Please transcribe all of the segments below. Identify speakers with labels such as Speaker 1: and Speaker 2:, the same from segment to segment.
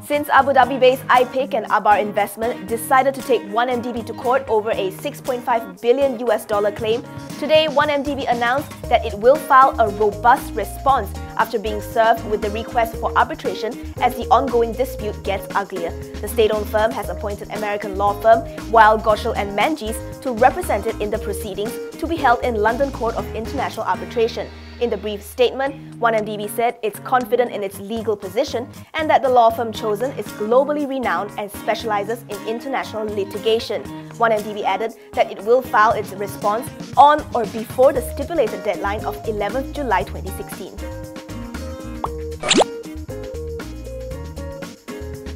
Speaker 1: Since Abu Dhabi-based IPIC and Abar Investment decided to take 1MDB to court over a $6.5 billion claim, today 1MDB announced that it will file a robust response after being served with the request for arbitration as the ongoing dispute gets uglier. The state-owned firm has appointed American law firm Weil, Goschel and Manges to represent it in the proceedings to be held in London Court of International Arbitration. In the brief statement, 1MDB said it's confident in its legal position and that the law firm chosen is globally renowned and specializes in international litigation. 1MDB added that it will file its response on or before the stipulated deadline of 11th July 2016.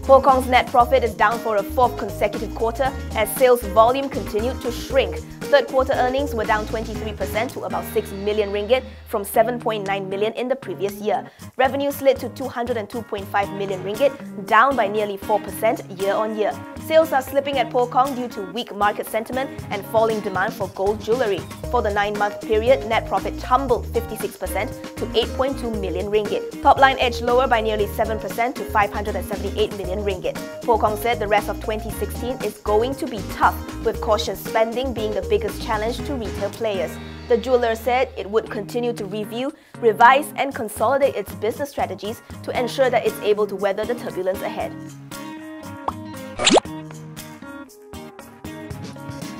Speaker 1: Poh Kong's net profit is down for a fourth consecutive quarter as sales volume continued to shrink. Third quarter earnings were down 23% to about 6 million ringgit from 7.9 million in the previous year. Revenue slid to 202.5 million ringgit, down by nearly 4% year-on-year. Sales are slipping at Poh Kong due to weak market sentiment and falling demand for gold jewellery. For the 9-month period, net profit tumbled 56% to 8.2 million ringgit. Top line edged lower by nearly 7% to 578 million ringgit. Poh Kong said the rest of 2016 is going to be tough, with cautious spending being the biggest challenge to retail players. The jeweller said it would continue to review, revise and consolidate its business strategies to ensure that it's able to weather the turbulence ahead.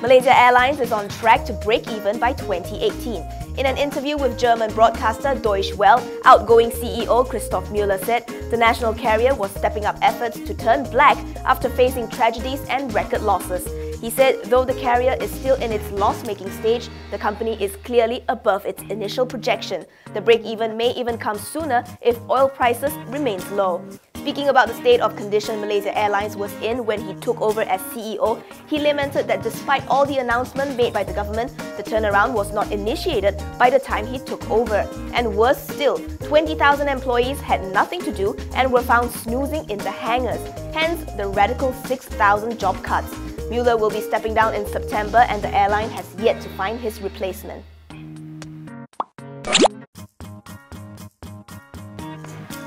Speaker 1: Malaysia Airlines is on track to break even by 2018. In an interview with German broadcaster Deutsche Welle, outgoing CEO Christoph Müller said the national carrier was stepping up efforts to turn black after facing tragedies and record losses. He said though the carrier is still in its loss-making stage, the company is clearly above its initial projection. The break-even may even come sooner if oil prices remain low. Speaking about the state of condition Malaysia Airlines was in when he took over as CEO, he lamented that despite all the announcements made by the government, the turnaround was not initiated by the time he took over. And worse still, 20,000 employees had nothing to do and were found snoozing in the hangars, hence the radical 6,000 job cuts. Müller will be stepping down in September and the airline has yet to find his replacement.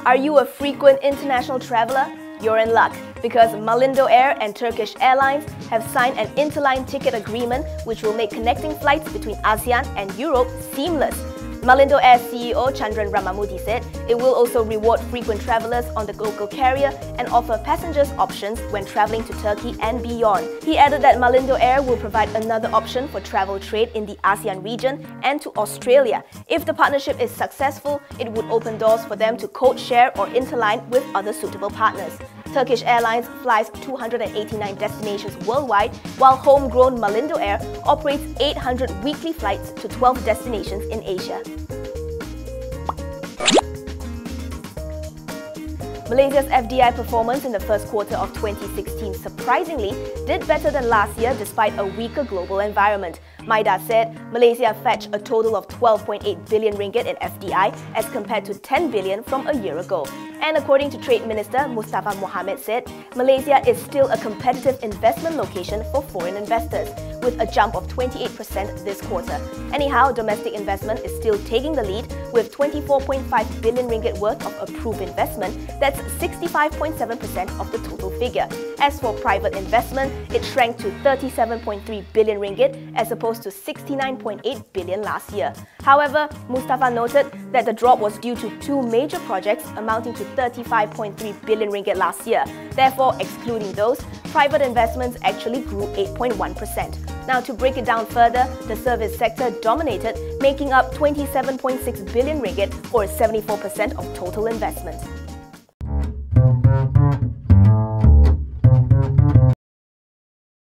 Speaker 1: Are you a frequent international traveler? You're in luck because Malindo Air and Turkish Airlines have signed an interline ticket agreement which will make connecting flights between ASEAN and Europe seamless. Malindo Air CEO Chandran Ramamurthy said it will also reward frequent travelers on the local carrier and offer passengers options when traveling to Turkey and beyond. He added that Malindo Air will provide another option for travel trade in the ASEAN region and to Australia. If the partnership is successful, it would open doors for them to code share or interline with other suitable partners. Turkish Airlines flies 289 destinations worldwide, while homegrown Malindo Air operates 800 weekly flights to 12 destinations in Asia. Malaysia's FDI performance in the first quarter of 2016 surprisingly did better than last year despite a weaker global environment. Maida said Malaysia fetched a total of 12.8 billion ringgit in FDI as compared to 10 billion from a year ago. And according to Trade Minister Mustafa Mohamed said, Malaysia is still a competitive investment location for foreign investors, with a jump of 28% this quarter. Anyhow, domestic investment is still taking the lead with 24.5 billion ringgit worth of approved investment. That's 65.7% of the total figure. As for private investment, it shrank to 37.3 billion ringgit as opposed to 69.8 billion last year. However, Mustafa noted that the drop was due to two major projects amounting to 35.3 billion ringgit last year. Therefore, excluding those, private investments actually grew 8.1%. Now, to break it down further, the service sector dominated, making up 27.6 billion ringgit or 74% of total investment.